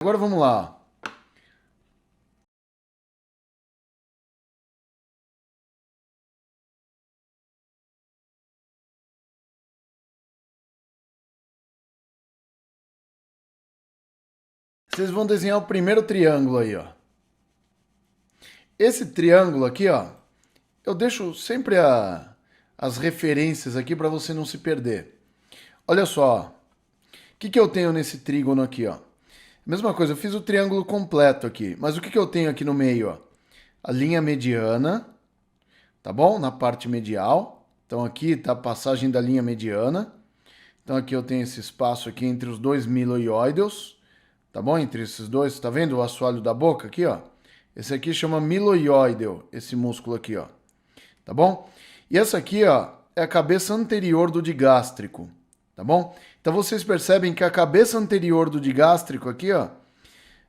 Agora vamos lá. Vocês vão desenhar o primeiro triângulo aí, ó. Esse triângulo aqui, ó, eu deixo sempre as referências aqui para você não se perder. Olha só, o que eu tenho nesse trígono aqui, ó? Mesma coisa, eu fiz o triângulo completo aqui, mas o que eu tenho aqui no meio, ó? A linha mediana, tá bom? Na parte medial. Então aqui tá a passagem da linha mediana. Então aqui eu tenho esse espaço aqui entre os dois miloióideos, tá bom? Entre esses dois, tá vendo o assoalho da boca aqui, ó? Esse aqui chama miloióideo, esse músculo aqui, ó. Tá bom? E essa aqui, ó, é a cabeça anterior do digástrico, tá bom? Então vocês percebem que a cabeça anterior do digástrico aqui, ó,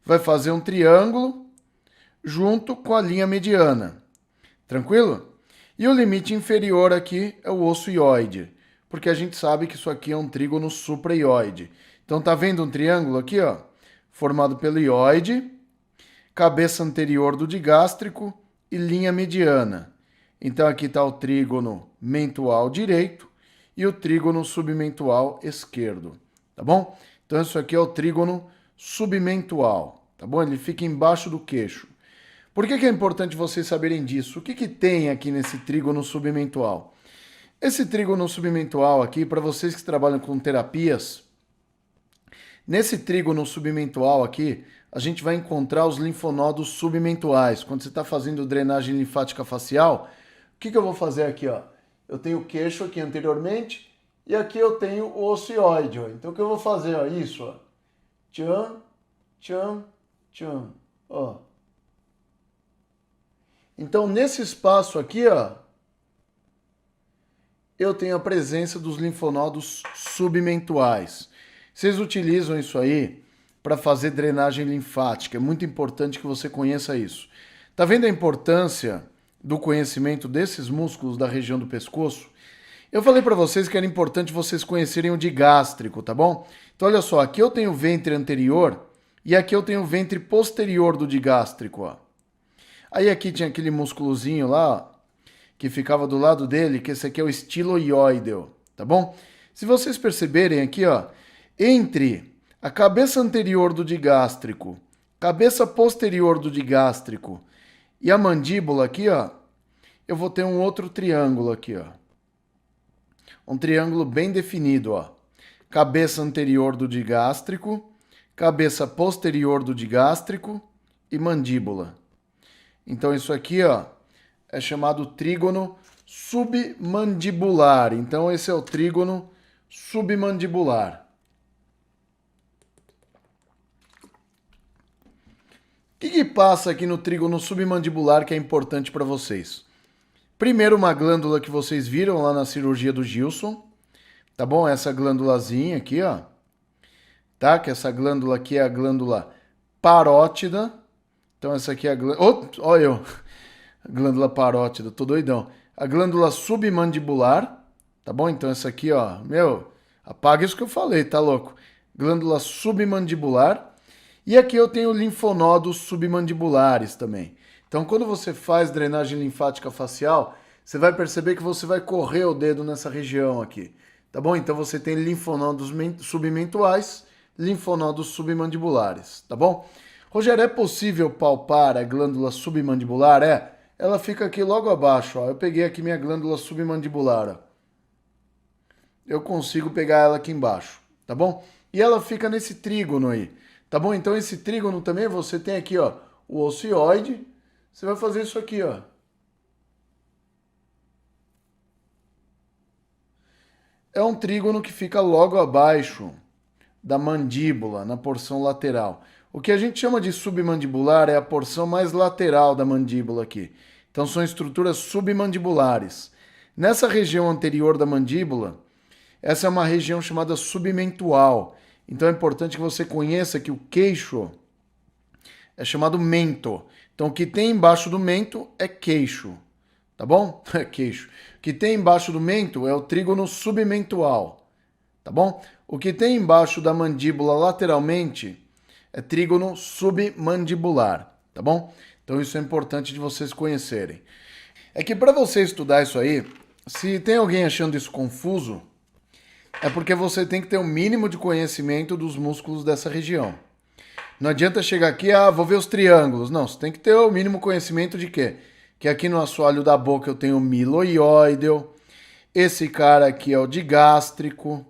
vai fazer um triângulo junto com a linha mediana. Tranquilo? E o limite inferior aqui é o osso ióide, porque a gente sabe que isso aqui é um trígono supraioide. Então tá vendo um triângulo aqui, ó, formado pelo ióide, cabeça anterior do digástrico e linha mediana. Então aqui está o trígono mentual direito e o trígono submentual esquerdo, tá bom? Então isso aqui é o trígono submentual, tá bom? Ele fica embaixo do queixo. Por que é importante vocês saberem disso? O que tem aqui nesse trígono submentual? Esse trígono submentual aqui, para vocês que trabalham com terapias, nesse trígono submentual aqui, a gente vai encontrar os linfonodos submentuais. Quando você está fazendo drenagem linfática facial, o que eu vou fazer aqui, ó? Eu tenho o queixo aqui anteriormente e aqui eu tenho o ocioide, ó. Então o que eu vou fazer, ó? Isso, ó. Tchan, tchan, tchan, ó. Então nesse espaço aqui, ó, eu tenho a presença dos linfonodos submentuais. Vocês utilizam isso aí para fazer drenagem linfática. É muito importante que você conheça isso. Tá vendo a importância do conhecimento desses músculos da região do pescoço? Eu falei para vocês que era importante vocês conhecerem o digástrico, tá bom? Então olha só, aqui eu tenho o ventre anterior e aqui eu tenho o ventre posterior do digástrico, ó. Aí aqui tinha aquele músculozinho lá, ó, que ficava do lado dele, que esse aqui é o estiloióideo, tá bom? Se vocês perceberem aqui, ó, entre a cabeça anterior do digástrico, cabeça posterior do digástrico e a mandíbula aqui, ó, eu vou ter um outro triângulo aqui, ó. Um triângulo bem definido, ó. Cabeça anterior do digástrico, cabeça posterior do digástrico e mandíbula. Então isso aqui, ó, é chamado trígono submandibular. Então esse é o trígono submandibular. O que passa aqui no trígono submandibular que é importante para vocês? Primeiro, uma glândula que vocês viram lá na cirurgia do Gilson, tá bom? Essa glândulazinha aqui, ó, tá? Que essa glândula aqui é a glândula parótida. Então essa aqui é a glândula... Oh, olha eu! A glândula parótida, tô doidão. A glândula submandibular, tá bom? Então essa aqui, ó, meu, apaga isso que eu falei, tá louco? Glândula submandibular. E aqui eu tenho linfonodos submandibulares também. Então quando você faz drenagem linfática facial, você vai perceber que você vai correr o dedo nessa região aqui, tá bom? Então você tem linfonodos submentuais, linfonodos submandibulares, tá bom? Rogério, é possível palpar a glândula submandibular? É. Ela fica aqui logo abaixo, ó. Eu peguei aqui minha glândula submandibular, ó. Eu consigo pegar ela aqui embaixo, tá bom? E ela fica nesse trígono aí, tá bom? Então esse trígono também você tem aqui, ó, o ocioide. Você vai fazer isso aqui, ó. É um trígono que fica logo abaixo da mandíbula, na porção lateral. O que a gente chama de submandibular é a porção mais lateral da mandíbula aqui. Então são estruturas submandibulares. Nessa região anterior da mandíbula, essa é uma região chamada submentual. Então é importante que você conheça que o queixo é chamado mento. Então o que tem embaixo do mento é queixo, tá bom? É queixo. O que tem embaixo do mento é o trígono submentual, tá bom? O que tem embaixo da mandíbula lateralmente é trígono submandibular, tá bom? Então isso é importante de vocês conhecerem. É que para você estudar isso aí, se tem alguém achando isso confuso, é porque você tem que ter o mínimo de conhecimento dos músculos dessa região. Não adianta chegar aqui, vou ver os triângulos. Não, você tem que ter o mínimo conhecimento de quê? Que aqui no assoalho da boca eu tenho o miloióideo, esse cara aqui é o digástrico,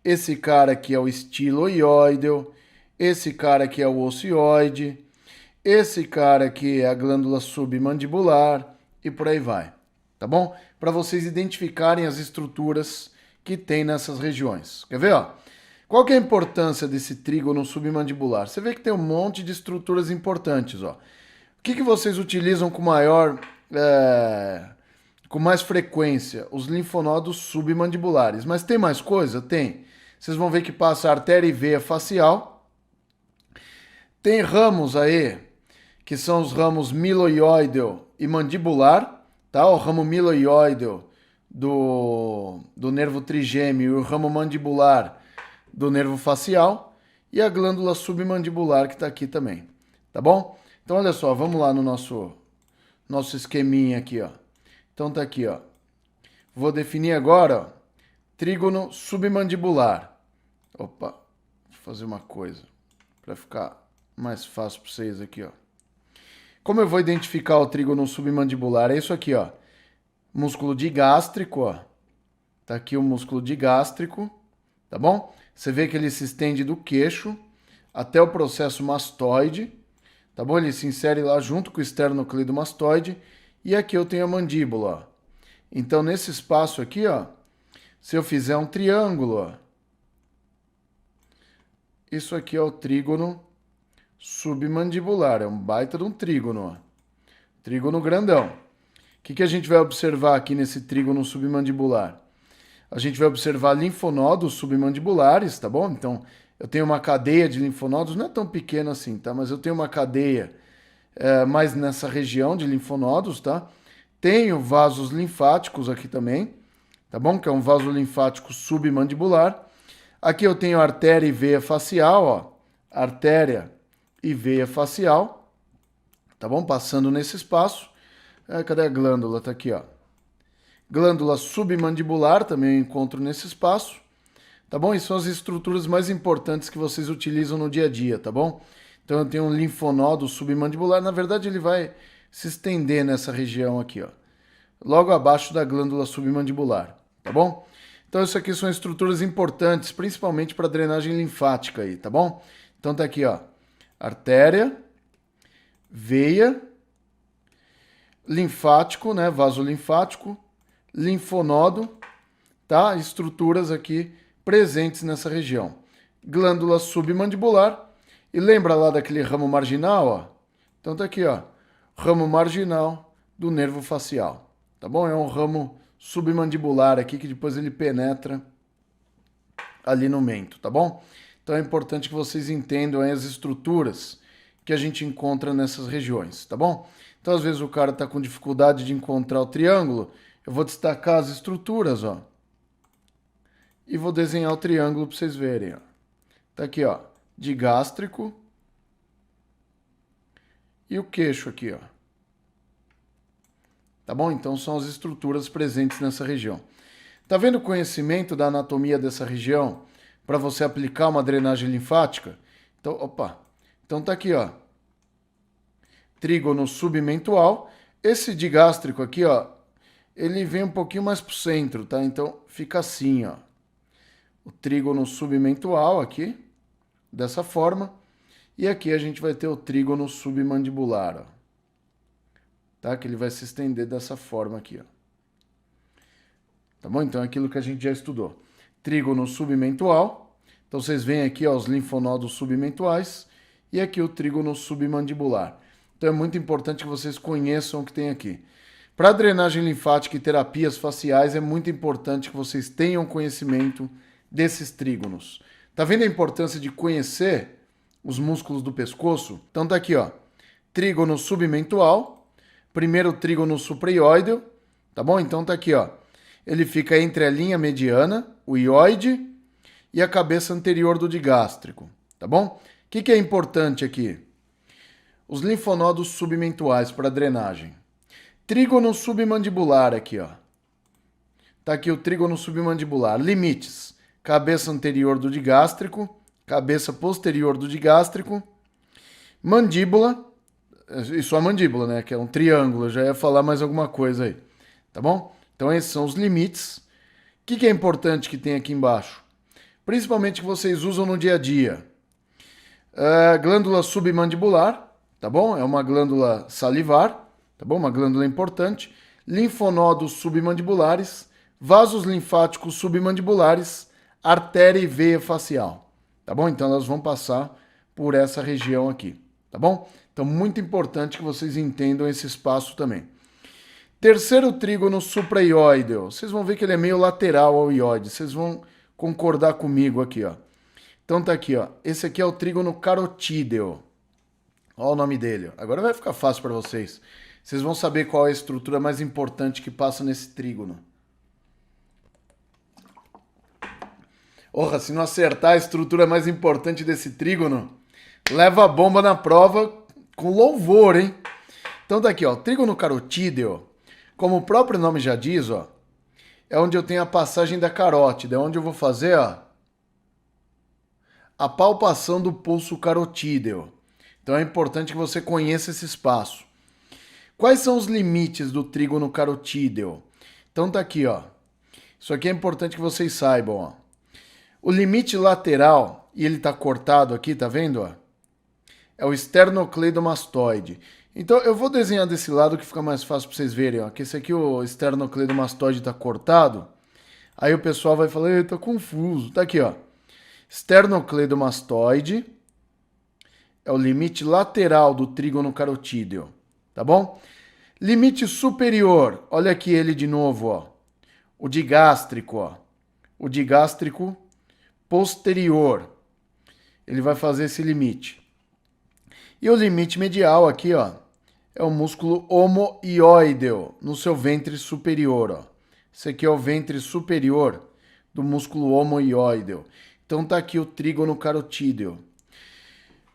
esse cara aqui é o estiloióideo, esse cara aqui é o ocioide, esse cara aqui é a glândula submandibular e por aí vai, tá bom? Para vocês identificarem as estruturas que tem nessas regiões. Quer ver, ó? Qual que é a importância desse trígono submandibular? Você vê que tem um monte de estruturas importantes, ó. O que vocês utilizam com com mais frequência? Os linfonodos submandibulares. Mas tem mais coisa? Tem. Vocês vão ver que passa artéria e veia facial. Tem ramos aí, que são os ramos miloióideo e mandibular, tá? O ramo miloióideo do nervo trigêmeo e o ramo mandibular do nervo facial e a glândula submandibular que está aqui também, tá bom? Então olha só, vamos lá no nosso esqueminha aqui, ó. Então tá aqui, ó. Vou definir agora, ó, trígono submandibular. Opa, deixa eu fazer uma coisa para ficar mais fácil para vocês aqui, ó. Como eu vou identificar o trígono submandibular? É isso aqui, ó. Músculo digástrico, ó. Tá aqui o músculo digástrico, tá bom? Você vê que ele se estende do queixo até o processo mastoide, tá bom? Ele se insere lá junto com o esternocleidomastoide e aqui eu tenho a mandíbula, ó. Então, nesse espaço aqui, ó, se eu fizer um triângulo, ó, isso aqui é o trígono submandibular, é um baita de um trígono, ó. Trígono grandão. O que a gente vai observar aqui nesse trígono submandibular? A gente vai observar linfonodos submandibulares, tá bom? Então, eu tenho uma cadeia de linfonodos, não é tão pequena assim, tá? Mas eu tenho uma cadeia mais nessa região de linfonodos, tá? Tenho vasos linfáticos aqui também, tá bom? Que é um vaso linfático submandibular. Aqui eu tenho artéria e veia facial, ó. Artéria e veia facial, tá bom? Passando nesse espaço. Cadê a glândula? Tá aqui, ó. Glândula submandibular também eu encontro nesse espaço, tá bom? E são as estruturas mais importantes que vocês utilizam no dia a dia, tá bom? Então eu tenho um linfonodo submandibular, na verdade ele vai se estender nessa região aqui, ó. Logo abaixo da glândula submandibular, tá bom? Então isso aqui são estruturas importantes, principalmente para drenagem linfática aí, tá bom? Então tá aqui, ó. Artéria, veia, linfático, né? Vaso linfático, linfonodo, tá? Estruturas aqui presentes nessa região. Glândula submandibular. E lembra lá daquele ramo marginal, ó? Então tá aqui, ó. Ramo marginal do nervo facial. Tá bom? É um ramo submandibular aqui que depois ele penetra ali no mento, tá bom? Então é importante que vocês entendam aí as estruturas que a gente encontra nessas regiões, tá bom? Então às vezes o cara tá com dificuldade de encontrar o triângulo. Eu vou destacar as estruturas, ó. E vou desenhar o triângulo para vocês verem, ó. Tá aqui, ó. Digástrico. E o queixo aqui, ó. Tá bom? Então são as estruturas presentes nessa região. Tá vendo o conhecimento da anatomia dessa região para você aplicar uma drenagem linfática? Então, opa. Então tá aqui, ó. Trígono submentual. Esse digástrico aqui, ó, ele vem um pouquinho mais pro centro, tá? Então fica assim, ó. O trígono submentual aqui, dessa forma. E aqui a gente vai ter o trígono submandibular, ó. Tá? Que ele vai se estender dessa forma aqui, ó. Tá bom? Então é aquilo que a gente já estudou. Trígono submentual. Então vocês veem aqui, ó, os linfonodos submentuais. E aqui o trígono submandibular. Então é muito importante que vocês conheçam o que tem aqui. Para drenagem linfática e terapias faciais, é muito importante que vocês tenham conhecimento desses trígonos. Tá vendo a importância de conhecer os músculos do pescoço? Então tá aqui, ó. Trígono submentual. Primeiro trígono supraioideo, tá bom? Então tá aqui, ó. Ele fica entre a linha mediana, o ióide, e a cabeça anterior do digástrico, tá bom? que é importante aqui? Os linfonodos submentuais para drenagem. Trígono submandibular aqui, ó. Tá aqui o trígono submandibular. Limites. Cabeça anterior do digástrico, cabeça posterior do digástrico, mandíbula, isso é a mandíbula, né, que é um triângulo, eu já ia falar mais alguma coisa aí, tá bom? Então esses são os limites. O que é importante que tem aqui embaixo? Principalmente que vocês usam no dia a dia. Glândula submandibular, tá bom? É uma glândula salivar, tá bom? Uma glândula importante. Linfonodos submandibulares, vasos linfáticos submandibulares, artéria e veia facial, tá bom? Então elas vão passar por essa região aqui, tá bom? Então muito importante que vocês entendam esse espaço também. Terceiro trígono supraioideo. Vocês vão ver que ele é meio lateral ao ióide. Vocês vão concordar comigo aqui, ó. Então tá aqui, ó. Esse aqui é o trígono carotídeo. Olha o nome dele. Ó. Agora vai ficar fácil para vocês. Vocês vão saber qual é a estrutura mais importante que passa nesse trígono. Porra, se não acertar a estrutura mais importante desse trígono, leva a bomba na prova com louvor, hein? Então tá aqui, ó. Trígono carotídeo. Como o próprio nome já diz, ó, é onde eu tenho a passagem da carótida, é onde eu vou fazer, ó, a palpação do pulso carotídeo. Então é importante que você conheça esse espaço. Quais são os limites do trígono carotídeo? Então tá aqui, ó. Isso aqui é importante que vocês saibam, ó. O limite lateral, e ele tá cortado aqui, tá vendo, ó? É o esternocleidomastoide. Então eu vou desenhar desse lado que fica mais fácil para vocês verem, ó, que esse aqui o esternocleidomastoide está cortado. Aí o pessoal vai falar, "Ei, tá confuso". Tá aqui, ó. Esternocleidomastoide é o limite lateral do trígono carotídeo, tá bom? Limite superior, olha aqui ele de novo, ó. O digástrico, ó. O digástrico posterior. Ele vai fazer esse limite. E o limite medial aqui, ó, é o músculo omoioideo, no seu ventre superior, ó. Esse aqui é o ventre superior do músculo omoioideo. Então tá aqui o trígono carotídeo.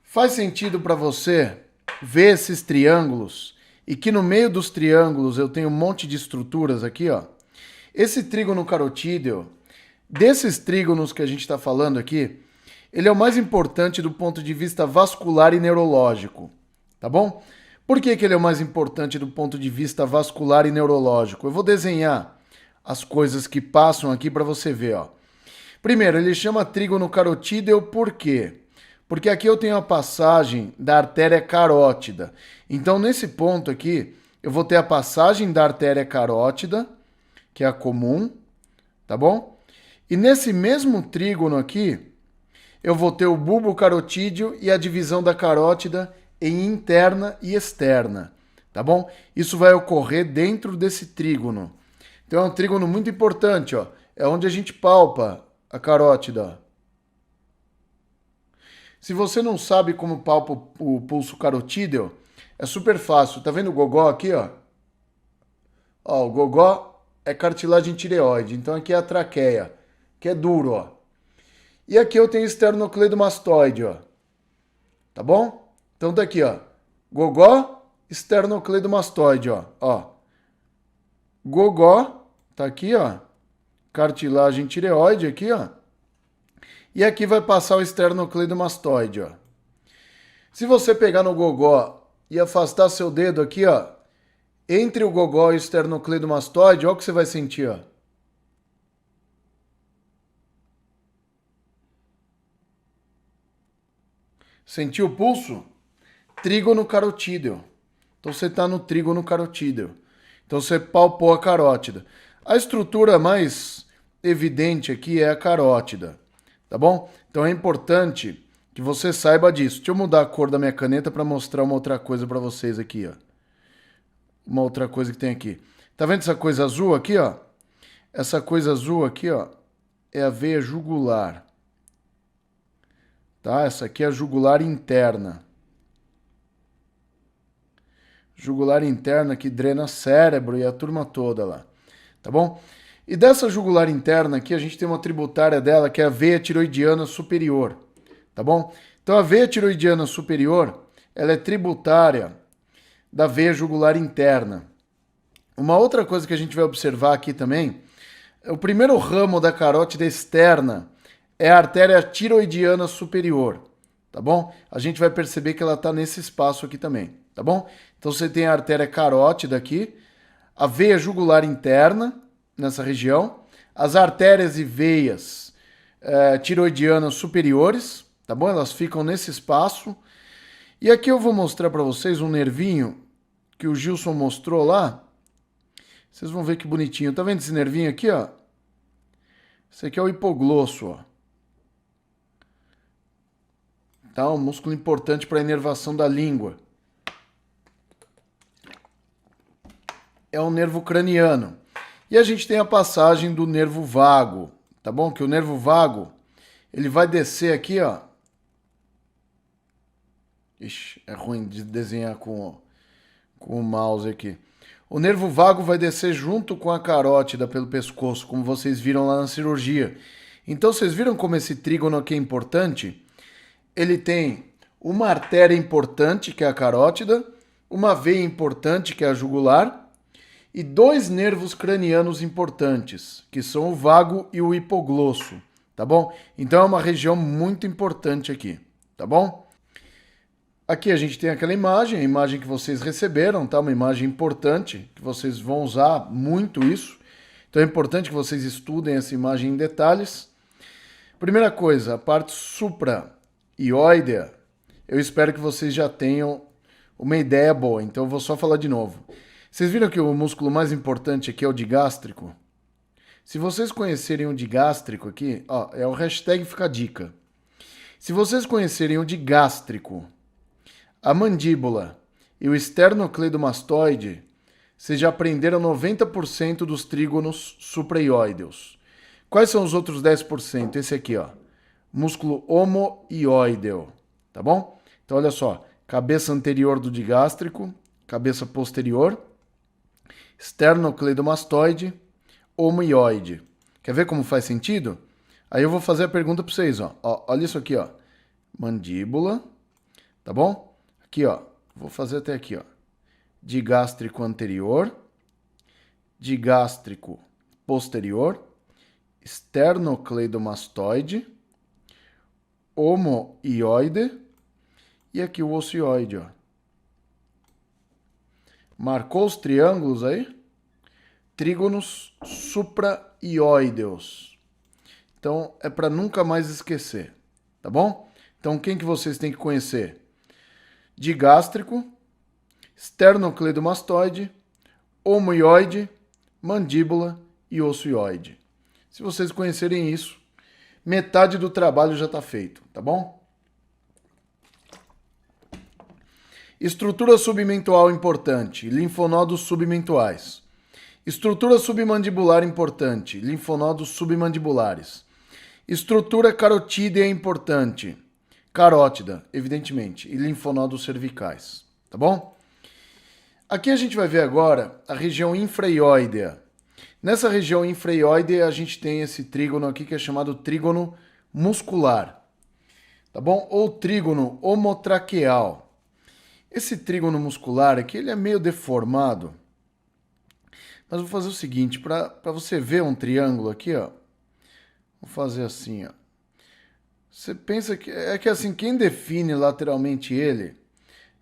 Faz sentido para você ver esses triângulos e que no meio dos triângulos eu tenho um monte de estruturas aqui, ó. Esse trígono carotídeo, desses trígonos que a gente está falando aqui, ele é o mais importante do ponto de vista vascular e neurológico, tá bom? Por que ele é o mais importante do ponto de vista vascular e neurológico? Eu vou desenhar as coisas que passam aqui para você ver, ó. Primeiro, ele chama trígono carotídeo por quê? Porque aqui eu tenho a passagem da artéria carótida. Então, nesse ponto aqui, eu vou ter a passagem da artéria carótida, que é a comum, tá bom? E nesse mesmo trígono aqui, eu vou ter o bulbo carotídeo e a divisão da carótida em interna e externa, tá bom? Isso vai ocorrer dentro desse trígono. Então é um trígono muito importante, ó. É onde a gente palpa a carótida. Se você não sabe como palpa o pulso carotídeo, é super fácil. Tá vendo o gogó aqui, ó? Ó, o gogó é cartilagem tireoide, então aqui é a traqueia, que é duro, ó. E aqui eu tenho esternocleidomastoide, ó. Tá bom? Então tá aqui, ó. Gogó, esternocleidomastoide, ó. Ó. Gogó, tá aqui, ó. Cartilagem tireoide aqui, ó. E aqui vai passar o esternocleidomastoide, ó. Se você pegar no gogó e afastar seu dedo aqui, ó, entre o gogó e o esternocleidomastoide, ó o que você vai sentir, ó. Sentiu o pulso? Trígono carotídeo. Então você está no trígono carotídeo. Então você palpou a carótida. A estrutura mais evidente aqui é a carótida, tá bom? Então é importante que você saiba disso. Deixa eu mudar a cor da minha caneta para mostrar uma outra coisa para vocês aqui, ó. Uma outra coisa que tem aqui. Tá vendo essa coisa azul aqui, ó? Essa coisa azul aqui, ó, é a veia jugular. Tá? Essa aqui é a jugular interna. Jugular interna que drena cérebro e a turma toda lá. Tá bom? E dessa jugular interna aqui, a gente tem uma tributária dela, que é a veia tiroidiana superior. Tá bom? Então a veia tiroidiana superior, ela é tributária da veia jugular interna. Uma outra coisa que a gente vai observar aqui também, o primeiro ramo da carótida externa é a artéria tiroidiana superior, tá bom? A gente vai perceber que ela está nesse espaço aqui também, tá bom? Então você tem a artéria carótida aqui, a veia jugular interna nessa região, as artérias e veias tiroidianas superiores, tá bom? Elas ficam nesse espaço. E aqui eu vou mostrar para vocês um nervinho que o Gilson mostrou lá. Vocês vão ver que bonitinho. Tá vendo esse nervinho aqui, ó? Esse aqui é o hipoglosso, ó. Tá? Um músculo importante para a inervação da língua. É um nervo craniano. E a gente tem a passagem do nervo vago, tá bom? Que o nervo vago, ele vai descer aqui, ó. Ixi, é ruim de desenhar com o mouse aqui. O nervo vago vai descer junto com a carótida pelo pescoço, como vocês viram lá na cirurgia. Então, vocês viram como esse trígono aqui é importante? Ele tem uma artéria importante, que é a carótida, uma veia importante, que é a jugular, e dois nervos cranianos importantes, que são o vago e o hipoglosso, tá bom? Então é uma região muito importante aqui, tá bom? Aqui a gente tem aquela imagem, a imagem que vocês receberam, tá? Uma imagem importante, que vocês vão usar muito isso. Então é importante que vocês estudem essa imagem em detalhes. Primeira coisa, a parte supra-ióidea, eu espero que vocês já tenham uma ideia boa, então eu vou só falar de novo. Vocês viram que o músculo mais importante aqui é o digástrico? Se vocês conhecerem o digástrico aqui, ó, é o hashtag fica a dica. Se vocês conhecerem o digástrico, a mandíbula e o esternocleidomastoide, vocês já aprenderam 90% dos trígonos supraioideus. Quais são os outros 10%? Esse aqui, ó. Músculo homoioideo, tá bom? Então, olha só. Cabeça anterior do digástrico, cabeça posterior, esternocleidomastoide, homoioide. Quer ver como faz sentido? Aí eu vou fazer a pergunta para vocês, ó. Olha isso aqui, ó. Mandíbula, tá bom? Aqui, ó, vou fazer até aqui, ó. Digástrico anterior, digástrico posterior, esternocleidomastoide, homoioide e aqui o ossioide, ó. Marcou os triângulos aí? Trígonos supraioideus. Então, é para nunca mais esquecer, tá bom? Então, quem que vocês têm que conhecer? Digástrico, esternocleidomastoide, homoioide, mandíbula e ossioide. Se vocês conhecerem isso, metade do trabalho já está feito, tá bom? Estrutura submentual importante, linfonodos submentuais. Estrutura submandibular importante, linfonodos submandibulares. Estrutura carotídea importante, carótida, evidentemente, e linfonodos cervicais, tá bom? Aqui a gente vai ver agora a região infraioidea. Nessa região infraioidea a gente tem esse trígono aqui que é chamado trígono muscular, tá bom? Ou trígono homotraqueal. Esse trígono muscular aqui, ele é meio deformado, mas vou fazer o seguinte, para você ver um triângulo aqui, ó, vou fazer assim, ó. Você pensa que é que assim, quem define lateralmente ele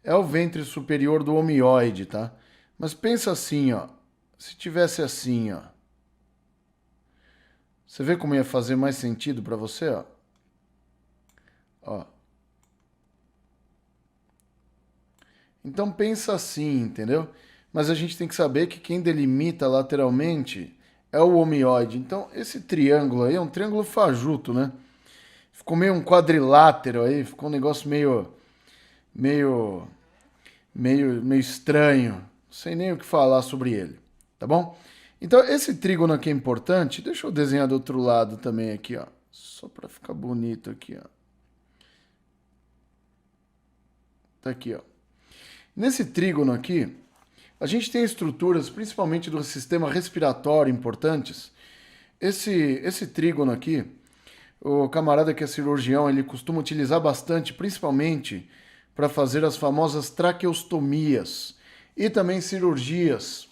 é o ventre superior do homoioide, tá? Mas pensa assim, ó. Se tivesse assim, ó. Você vê como ia fazer mais sentido para você, ó? Ó. Então pensa assim, entendeu? Mas a gente tem que saber que quem delimita lateralmente é o homoioide. Então esse triângulo aí é um triângulo fajuto, né? Ficou meio um quadrilátero aí, ficou um negócio meio estranho. Não sei nem o que falar sobre ele, tá bom? Então esse trígono aqui é importante. Deixa eu desenhar do outro lado também aqui, ó. Só para ficar bonito aqui, ó. Tá aqui, ó. Nesse trígono aqui, a gente tem estruturas, principalmente do sistema respiratório, importantes. Esse trígono aqui o camarada que é cirurgião, ele costuma utilizar bastante, principalmente para fazer as famosas traqueostomias e também cirurgias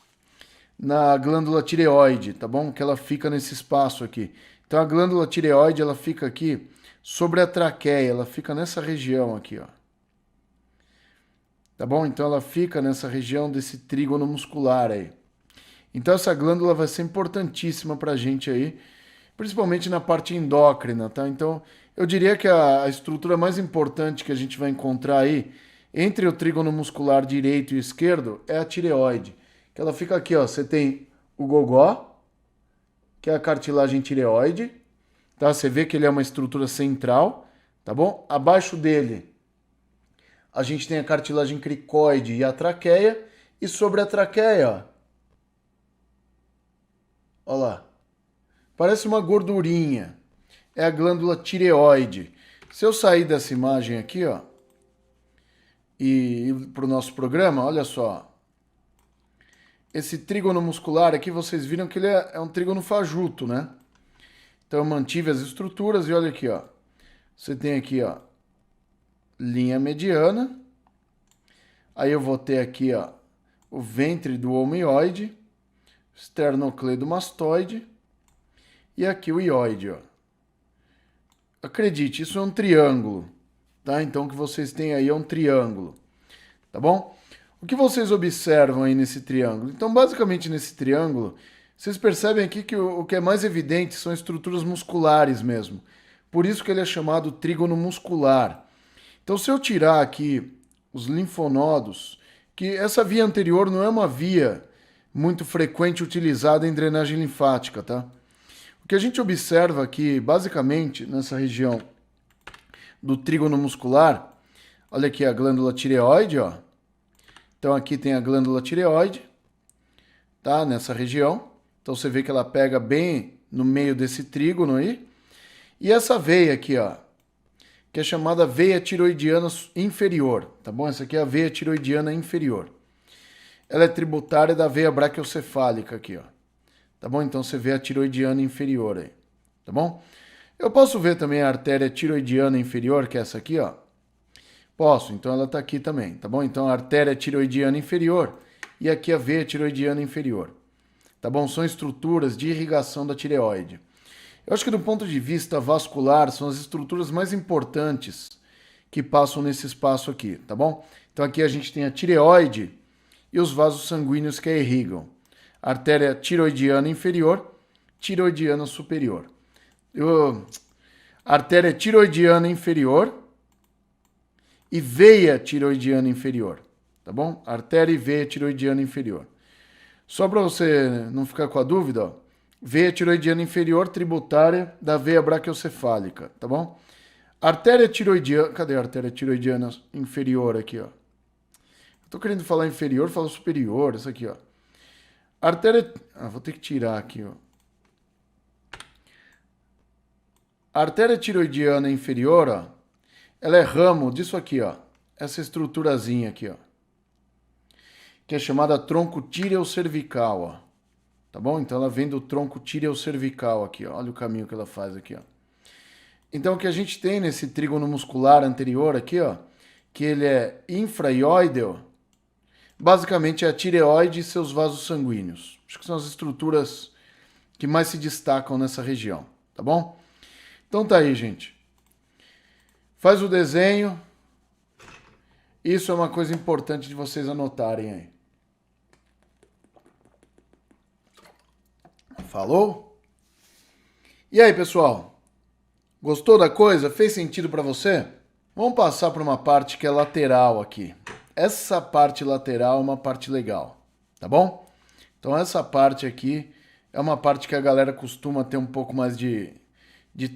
na glândula tireoide, tá bom? Que ela fica nesse espaço aqui. Então a glândula tireoide, ela fica aqui sobre a traqueia, ela fica nessa região aqui, ó. Tá bom? Então ela fica nessa região desse trígono muscular aí. Então essa glândula vai ser importantíssima pra gente aí, principalmente na parte endócrina, tá? Então eu diria que a estrutura mais importante que a gente vai encontrar aí entre o trígono muscular direito e esquerdo é a tireoide, que ela fica aqui, ó. Você tem o gogó, que é a cartilagem tireoide, tá? Você vê que ele é uma estrutura central, tá bom? Abaixo dele a gente tem a cartilagem cricoide e a traqueia, e sobre a traqueia, ó lá, parece uma gordurinha. É a glândula tireoide. Se eu sair dessa imagem aqui, ó, e ir para o nosso programa, olha só. Esse trígono muscular aqui, vocês viram que ele é um trígono fajuto, né? Então eu mantive as estruturas e olha aqui, ó. Você tem aqui, ó, linha mediana. Aí eu vou ter aqui, ó, o ventre do homeoide, esternocleidomastoide e aqui o ióide, ó. Acredite, isso é um triângulo, tá? Então o que vocês têm aí é um triângulo, tá bom? O que vocês observam aí nesse triângulo? Então, basicamente nesse triângulo, vocês percebem aqui que o que é mais evidente são estruturas musculares mesmo. Por isso que ele é chamado trígono muscular. Então, se eu tirar aqui os linfonodos, que essa via anterior não é uma via muito frequente utilizada em drenagem linfática, tá? O que a gente observa aqui, basicamente, nessa região do trígono muscular, olha aqui a glândula tireoide, ó. Então aqui tem a glândula tireoide, tá? Nessa região. Então você vê que ela pega bem no meio desse trígono aí. E essa veia aqui, ó, que é chamada veia tiroidiana inferior, tá bom? Essa aqui é a veia tiroidiana inferior. Ela é tributária da veia braquiocefálica aqui, ó. Tá bom? Então você vê a tiroidiana inferior aí, tá bom? Eu posso ver também a artéria tiroidiana inferior, que é essa aqui, ó. Posso, então ela tá aqui também, tá bom? Então a artéria tiroidiana inferior e aqui a veia tiroidiana inferior, tá bom? São estruturas de irrigação da tireoide. Eu acho que do ponto de vista vascular são as estruturas mais importantes que passam nesse espaço aqui, tá bom? Então aqui a gente tem a tireoide e os vasos sanguíneos que a irrigam. Artéria tiroidiana inferior, tiroidiana superior. Artéria tiroidiana inferior e veia tiroidiana inferior, tá bom? Artéria e veia tiroidiana inferior. Só para você não ficar com a dúvida, ó, veia tiroidiana inferior tributária da veia braquiocefálica, tá bom? Artéria tiroidiana, cadê a artéria tiroidiana inferior aqui, ó? Eu tô querendo falar inferior, falo superior, isso aqui, ó. Artéria, vou ter que tirar aqui, ó. A artéria tiroidiana inferior, ó, ela é ramo disso aqui, ó. Essa estruturazinha aqui, ó. Que é chamada tronco tíreo-cervical, ó. Tá bom? Então ela vem do tronco tíreo-cervical aqui, ó. Olha o caminho que ela faz aqui, ó. Então o que a gente tem nesse trígono muscular anterior aqui, ó, que ele é infraioideo, basicamente é a tireoide e seus vasos sanguíneos. Acho que são as estruturas que mais se destacam nessa região, tá bom? Então tá aí, gente. Faz o desenho. Isso é uma coisa importante de vocês anotarem aí. Falou? E aí, pessoal? Gostou da coisa? Fez sentido para você? Vamos passar para uma parte que é lateral aqui. Essa parte lateral é uma parte legal, tá bom? Então essa parte aqui é uma parte que a galera costuma ter um pouco mais de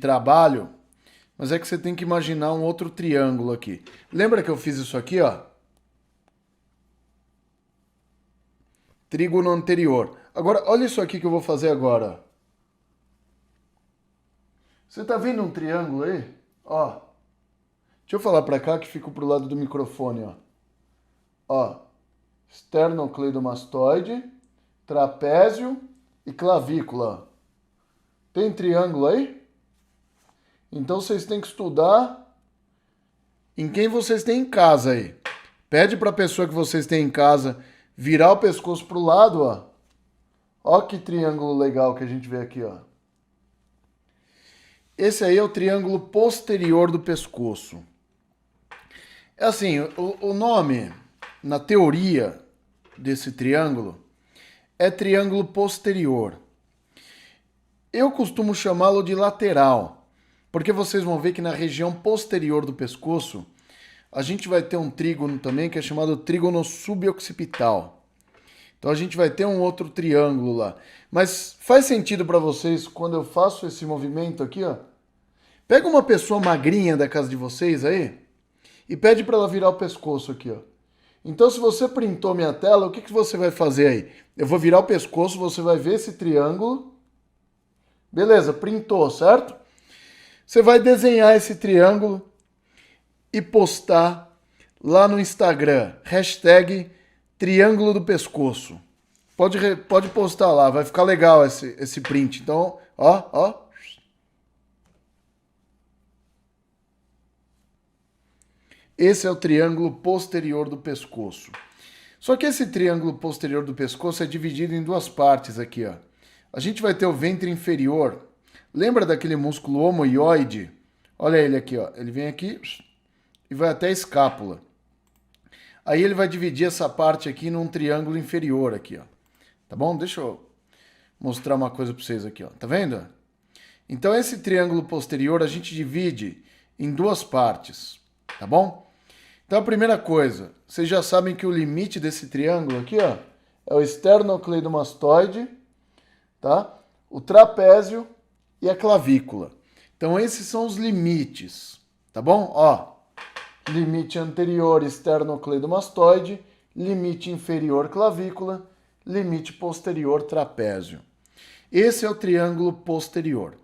trabalho, mas é que você tem que imaginar um outro triângulo aqui. Lembra que eu fiz isso aqui, ó? Trígono anterior. Agora, olha isso aqui que eu vou fazer agora. Você tá vendo um triângulo aí? Ó. Deixa eu falar pra cá que fico pro lado do microfone, ó. Ó. Esternocleidomastoide, trapézio e clavícula. Tem triângulo aí? Então vocês têm que estudar em quem vocês têm em casa aí. Pede para a pessoa que vocês têm em casa virar o pescoço pro lado, ó. Ó que triângulo legal que a gente vê aqui, ó. Esse aí é o triângulo posterior do pescoço. É assim, o nome, na teoria desse triângulo, é triângulo posterior. Eu costumo chamá-lo de lateral, porque vocês vão ver que na região posterior do pescoço, a gente vai ter um trígono também que é chamado trígono suboccipital. Então a gente vai ter um outro triângulo lá. Mas faz sentido para vocês quando eu faço esse movimento aqui, ó? Pega uma pessoa magrinha da casa de vocês aí e pede para ela virar o pescoço aqui, ó. Então se você printou minha tela, o que você vai fazer aí? Eu vou virar o pescoço, você vai ver esse triângulo. Beleza, printou, certo? Você vai desenhar esse triângulo e postar lá no Instagram, hashtag triângulo do pescoço. Pode postar lá, vai ficar legal esse print. Então, ó. Esse é o triângulo posterior do pescoço. Só que esse triângulo posterior do pescoço é dividido em duas partes aqui, ó. A gente vai ter o ventre inferior. Lembra daquele músculo omoioide? Olha ele aqui, ó. Ele vem aqui e vai até a escápula. Aí ele vai dividir essa parte aqui num triângulo inferior aqui, ó. Tá bom? Deixa eu mostrar uma coisa para vocês aqui, ó. Tá vendo? Então esse triângulo posterior a gente divide em duas partes, tá bom? Então a primeira coisa, vocês já sabem que o limite desse triângulo aqui, ó, é o esternocleidomastoide, tá? O trapézio e a clavícula. Então esses são os limites, tá bom? Ó, limite anterior esternocleidomastoide, limite inferior clavícula, limite posterior trapézio. Esse é o triângulo posterior.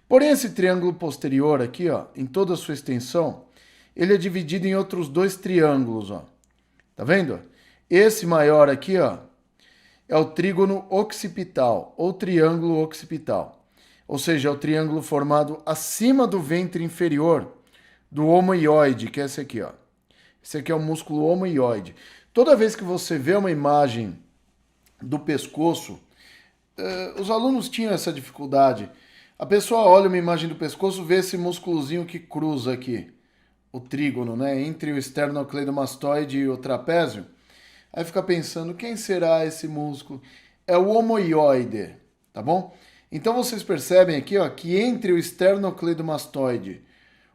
Porém, esse triângulo posterior aqui, ó, em toda a sua extensão, ele é dividido em outros dois triângulos, ó. Tá vendo? Esse maior aqui, ó, é o trígono occipital, ou triângulo occipital. Ou seja, é o triângulo formado acima do ventre inferior do omoioide, que é esse aqui, ó. Esse aqui é o músculo omoioide. Toda vez que você vê uma imagem do pescoço, os alunos tinham essa dificuldade. A pessoa olha uma imagem do pescoço, vê esse músculozinho que cruza aqui, o trígono, né, entre o esternocleidomastoide e o trapézio. Aí fica pensando, quem será esse músculo? É o omoioide, tá bom? Então vocês percebem aqui, ó, que entre o esternocleidomastoide,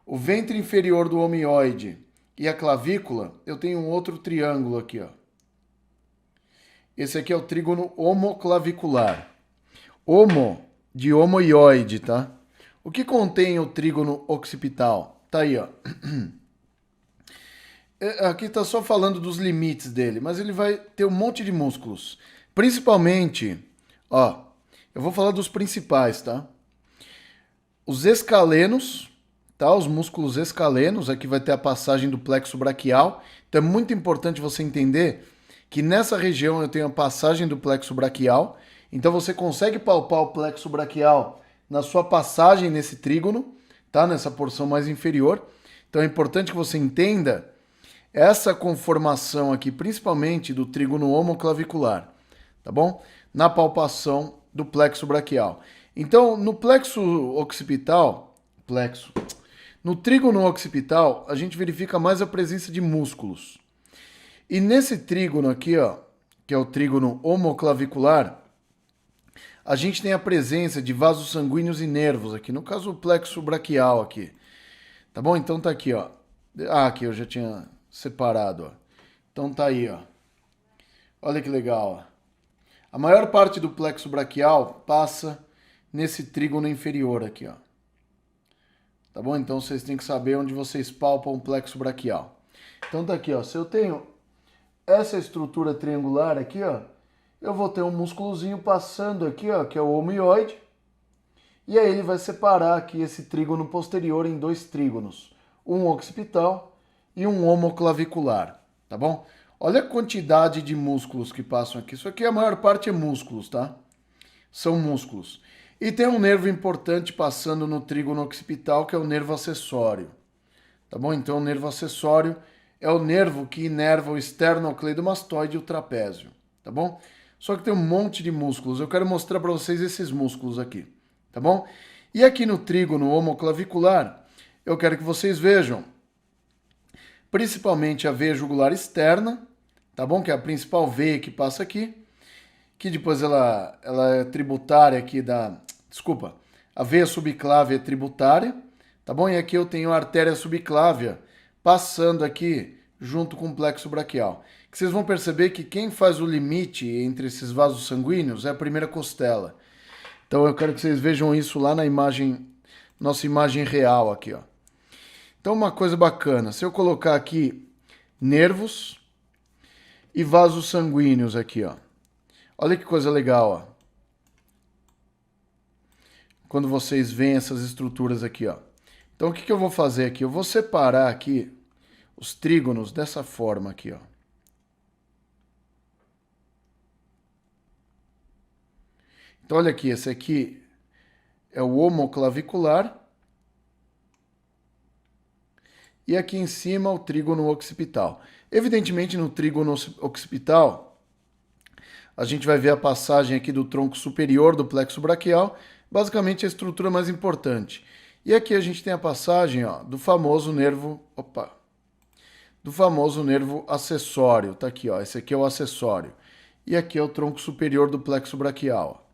o ventre inferior do omoioide e a clavícula, eu tenho um outro triângulo aqui, ó. Esse aqui é o trígono homoclavicular. Homo de omoioide, tá? O que contém o trígono occipital? Tá aí, ó. Aqui tá só falando dos limites dele, mas ele vai ter um monte de músculos. Principalmente, ó, eu vou falar dos principais, tá? Os escalenos, tá? Os músculos escalenos, aqui vai ter a passagem do plexo braquial. Então é muito importante você entender que nessa região eu tenho a passagem do plexo braquial. Então você consegue palpar o plexo braquial na sua passagem nesse trígono, tá? Nessa porção mais inferior. Então é importante que você entenda essa conformação aqui, principalmente do trígono homoclavicular, tá bom? Na palpação do plexo braquial. Então, no plexo occipital, no trígono occipital, a gente verifica mais a presença de músculos. E nesse trígono aqui, ó, que é o trígono homoclavicular, a gente tem a presença de vasos sanguíneos e nervos aqui, no caso o plexo braquial aqui. Tá bom? Então tá aqui, ó. Ah, aqui eu já tinha separado, ó. Então tá aí, ó. Olha que legal, ó. A maior parte do plexo braquial passa nesse trígono inferior aqui, ó. Tá bom? Então vocês têm que saber onde vocês palpam o plexo braquial. Então tá aqui, ó. Se eu tenho essa estrutura triangular aqui, ó, eu vou ter um músculozinho passando aqui, ó, que é o omoioide. E aí ele vai separar aqui esse trígono posterior em dois trígonos, um occipital e um homoclavicular, tá bom? Olha a quantidade de músculos que passam aqui. Isso aqui a maior parte é músculos, tá? São músculos. E tem um nervo importante passando no trígono occipital, que é o nervo acessório. Tá bom? Então o nervo acessório é o nervo que inerva o esternocleidomastoide e o trapézio. Tá bom? Só que tem um monte de músculos. Eu quero mostrar para vocês esses músculos aqui. Tá bom? E aqui no trígono homoclavicular, eu quero que vocês vejam principalmente a veia jugular externa, tá bom? Que é a principal veia que passa aqui, que depois ela é tributária aqui da... Desculpa, a veia subclávia é tributária, tá bom? E aqui eu tenho a artéria subclávia passando aqui junto com o plexo braquial. Que vocês vão perceber que quem faz o limite entre esses vasos sanguíneos é a primeira costela. Então eu quero que vocês vejam isso lá na imagem, nossa imagem real aqui, ó. Então uma coisa bacana, se eu colocar aqui nervos e vasos sanguíneos aqui, ó. Olha que coisa legal, ó. Quando vocês veem essas estruturas aqui, ó. Então o que eu vou fazer aqui? Eu vou separar aqui os trígonos dessa forma aqui, ó. Então olha aqui, esse aqui é o homoclavicular. E aqui em cima o trígono occipital. Evidentemente no trígono occipital a gente vai ver a passagem aqui do tronco superior do plexo braquial, basicamente a estrutura mais importante. E aqui a gente tem a passagem, ó, do famoso nervo, acessório, tá aqui, ó, esse aqui é o acessório. E aqui é o tronco superior do plexo braquial, ó.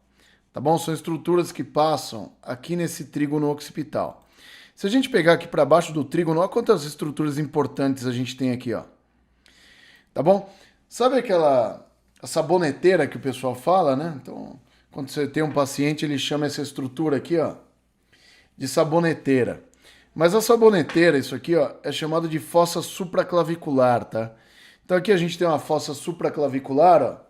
Tá bom? São estruturas que passam aqui nesse trígono occipital. Se a gente pegar aqui para baixo do trígono, olha quantas estruturas importantes a gente tem aqui, ó. Tá bom? Sabe aquela a saboneteira que o pessoal fala, né? Então, quando você tem um paciente, ele chama essa estrutura aqui, ó, de saboneteira. Mas a saboneteira, isso aqui, ó, é chamado de fossa supraclavicular, tá? Então aqui a gente tem uma fossa supraclavicular, ó,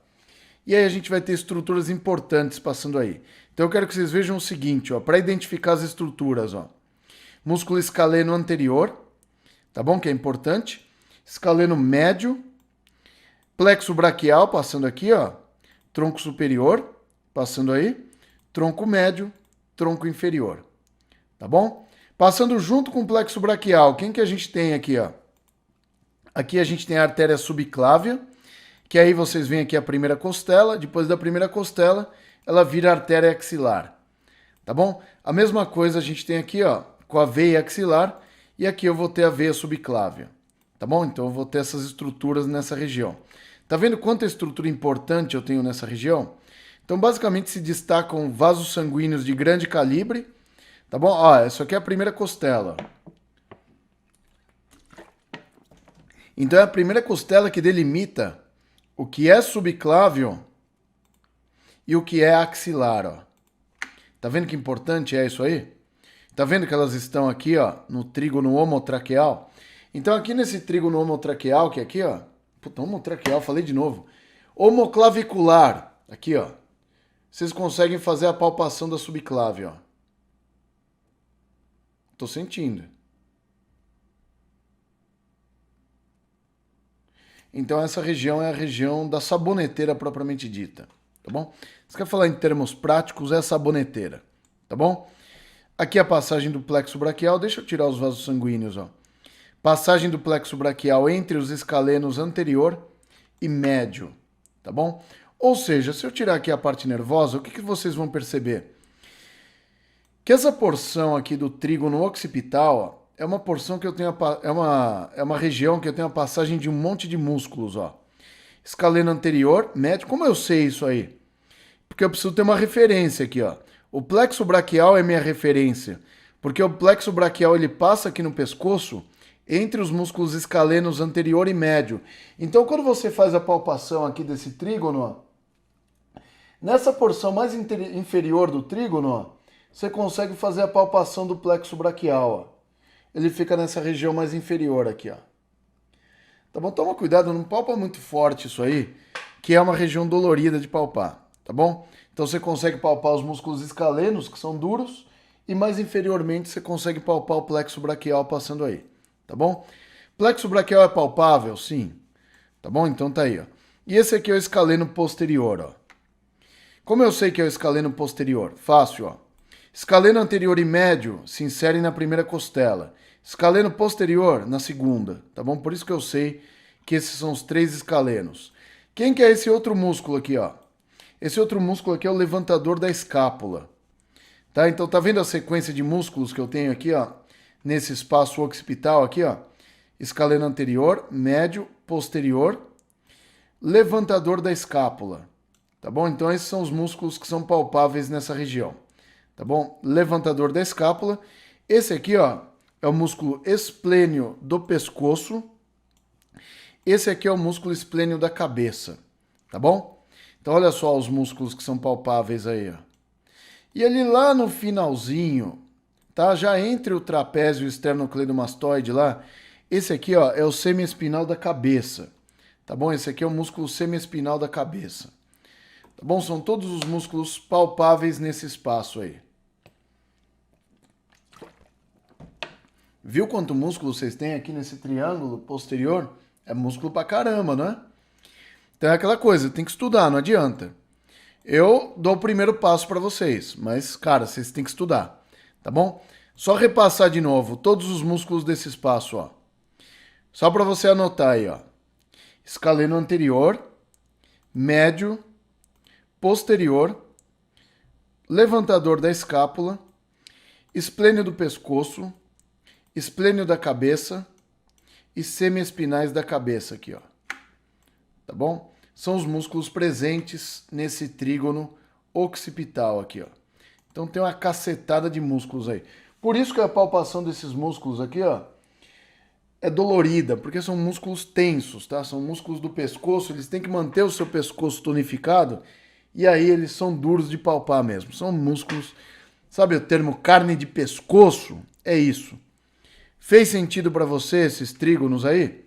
e aí a gente vai ter estruturas importantes passando aí. Então eu quero que vocês vejam o seguinte, ó, para identificar as estruturas, ó. Músculo escaleno anterior, tá bom? Que é importante. Escaleno médio. Plexo braquial, passando aqui, ó. Tronco superior, passando aí. Tronco médio, tronco inferior. Tá bom? Passando junto com o plexo braquial, quem que a gente tem aqui, ó? Aqui a gente tem a artéria subclávia, que aí vocês veem aqui a primeira costela. Depois da primeira costela, ela vira artéria axilar. Tá bom? A mesma coisa a gente tem aqui, ó, com a veia axilar, e aqui eu vou ter a veia subclávia. Tá bom? Então eu vou ter essas estruturas nessa região. Tá vendo quanta estrutura importante eu tenho nessa região? Então basicamente se destacam vasos sanguíneos de grande calibre. Tá bom? Ó, isso aqui é a primeira costela. Então é a primeira costela que delimita o que é subclávio e o que é axilar, ó. Tá vendo que importante é isso aí? Tá vendo que elas estão aqui, ó, no trígono homotraqueal? Então aqui nesse trígono homotraqueal, que é aqui, ó, puta, homotraqueal, falei de novo. Homoclavicular, aqui, ó. Vocês conseguem fazer a palpação da subclávia, ó. Tô sentindo. Então essa região é a região da saboneteira propriamente dita, tá bom? Se quer falar em termos práticos, é a saboneteira, tá bom? Aqui a passagem do plexo braquial, deixa eu tirar os vasos sanguíneos, ó. Passagem do plexo braquial entre os escalenos anterior e médio, tá bom? Ou seja, se eu tirar aqui a parte nervosa, o que vocês vão perceber? Que essa porção aqui do trígono occipital, ó, é uma porção que eu tenho, é uma região que eu tenho a passagem de um monte de músculos, ó. Escaleno anterior, médio, como eu sei isso aí? Porque eu preciso ter uma referência aqui, ó. O plexo braquial é minha referência, porque o plexo braquial ele passa aqui no pescoço entre os músculos escalenos anterior e médio. Então, quando você faz a palpação aqui desse trígono, ó, nessa porção mais inferior do trígono, ó, você consegue fazer a palpação do plexo braquial, ó. Ele fica nessa região mais inferior aqui, ó. Tá bom? Toma cuidado, não palpa muito forte isso aí, que é uma região dolorida de palpar, tá bom? Então você consegue palpar os músculos escalenos, que são duros, e mais inferiormente você consegue palpar o plexo braquial passando aí, tá bom? Plexo braquial é palpável? Sim. Tá bom? Então tá aí, ó. E esse aqui é o escaleno posterior, ó. Como eu sei que é o escaleno posterior? Fácil, ó. Escaleno anterior e médio se inserem na primeira costela. Escaleno posterior na segunda, tá bom? Por isso que eu sei que esses são os 3 escalenos. Quem que é esse outro músculo aqui, ó? Esse outro músculo aqui é o levantador da escápula. Tá? Então tá vendo a sequência de músculos que eu tenho aqui, ó? Nesse espaço occipital aqui, ó. Escaleno anterior, médio, posterior, levantador da escápula. Tá bom? Então esses são os músculos que são palpáveis nessa região. Tá bom? Levantador da escápula. Esse aqui, ó, é o músculo esplênio do pescoço. Esse aqui é o músculo esplênio da cabeça. Tá bom? Então olha só os músculos que são palpáveis aí, ó. E ali lá no finalzinho, tá? Já entre o trapézio e o esternocleidomastoide lá, esse aqui, ó, é o semiespinal da cabeça. Tá bom? Esse aqui é o músculo semiespinal da cabeça. Tá bom? São todos os músculos palpáveis nesse espaço aí. Viu quanto músculo vocês têm aqui nesse triângulo posterior? É músculo pra caramba, não é? Então é aquela coisa, tem que estudar, não adianta. Eu dou o primeiro passo para vocês, mas, cara, vocês têm que estudar, tá bom? Só repassar de novo todos os músculos desse espaço, ó. Só para você anotar aí, ó. Escaleno anterior, médio, posterior, levantador da escápula, esplênio do pescoço, esplênio da cabeça e semiespinais da cabeça aqui, ó. Tá bom? São os músculos presentes nesse trígono occipital aqui, ó. Então tem uma cacetada de músculos aí. Por isso que a palpação desses músculos aqui, ó, é dolorida, porque são músculos tensos, tá? São músculos do pescoço, eles têm que manter o seu pescoço tonificado e aí eles são duros de palpar mesmo. São músculos, sabe o termo carne de pescoço? É isso. Fez sentido para você esses trígonos aí?